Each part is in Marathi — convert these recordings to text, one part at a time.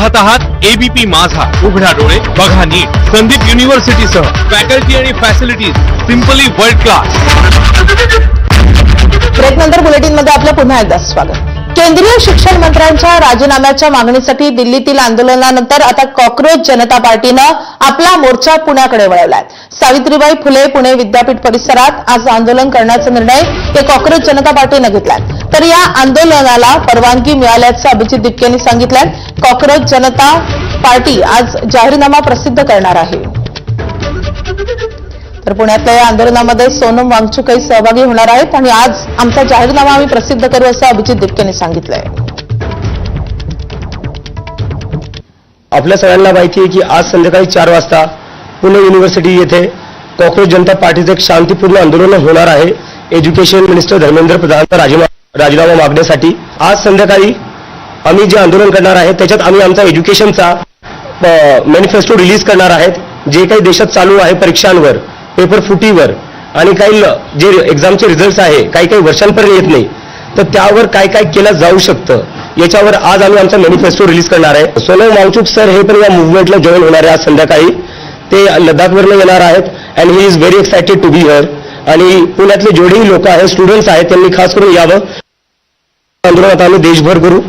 पाहत आहात एबीपी माझा, उघडा डोळे बघा नीट। संदीप युनिव्हर्सिटीसह फॅकल्टी आणि facilities simply world class. Break नंतर बुलेटिन मध्ये आपलं पुन्हा एकदा स्वागत। केंद्रीय शिक्षण मंत्र्यांच्या राजीनाम्याच्या मागणीसाठी दिल्लीतील आंदोलनानंतर आता कॉक्रोच जनता पार्टीनं आपला मोर्चा पुण्याकडे वळवलाय। सावित्रीबाई फुले पुणे विद्यापीठ परिसरात आज आंदोलन करण्याचा निर्णय हे कॉक्रोच जनता पार्टीनं घेतलाय। तर या आंदोलनाला परवानगी मिळाल्याचं अभिजित दिपके यांनी सांगितलंय। कॉक्रोच जनता पार्टी आज जाहीरनामा प्रसिद्ध करणार आहे। तर पुण्यातल्या या आंदोलनामध्ये सोनम वांगचुकही सहभागी होणार आहेत आणि आज आमचा जाहीरनामा आम्ही प्रसिद्ध करू असं अभिजित दिपके यांनी सांगितलंय। आपल्या सगळ्यांना माहिती आहे की आज संध्याकाळी 4 वाजता पुणे युनिव्हर्सिटी येथे कॉक्रोच जनता पार्टीचे एक शांतिपूर्ण आंदोलन होणार आहे। एज्युकेशन मिनिस्टर धर्मेंद्र प्रधानचा राजीनामा मागण्यासाठी आज संध्याकाळी आम्ही जे आंदोलन करणार आहे त्याच्यात आम्ही आमचा एज्युकेशनचा मॅनिफेस्टो रिलीज करणार आहेत। जे काही देशात चालू आहे परीक्षांवर, पेपर फुटीवर आणि काही जे एक्झामचे रिझल्ट्स आहे काही वर्षांपर्यंत येत नाही, तर त्यावर काय काय केलं जाऊ शकतं याच्यावर आज आम्ही आमचा मॅनिफेस्टो रिलीज करणार आहे। सोनम वांगचुक सर हे पण या मुव्हमेंटला जॉईन होणार आहे। आज संध्याकाळी ते लडाखवरून येणार आहेत and he is very excited to be here. आणि पुण्यातले जेवढेही लोक आहेत, स्टुडंट्स आहेत, त्यांनी खास करून यावं। आंदोलन आता आम्ही देशभर करू।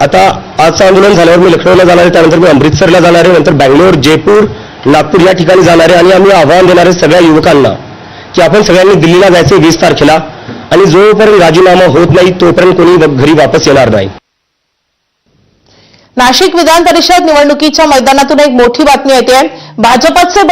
आता आजचं आंदोलन झाल्यावर मी लखनौला जाणार आहे, त्यानंतर मी अमृतसरला जाणार आहे, नंतर बँगलोर, जयपूर, नागपूर या ठिकाणी जाणार आहे। आणि आम्ही आव्हान देणार आहे सगळ्या युवकांना की आपण सगळ्यांनी दिल्लीला जायचे 20 तारखेला आणि जोपर्यंत राजीनामा होत नाही तोपर्यंत कोणी घरी वापस येणार नाही। नाशिक विधान परिषद निवडणुकीच्या मैदानातून एक मोठी बातमी येते। भाजपचे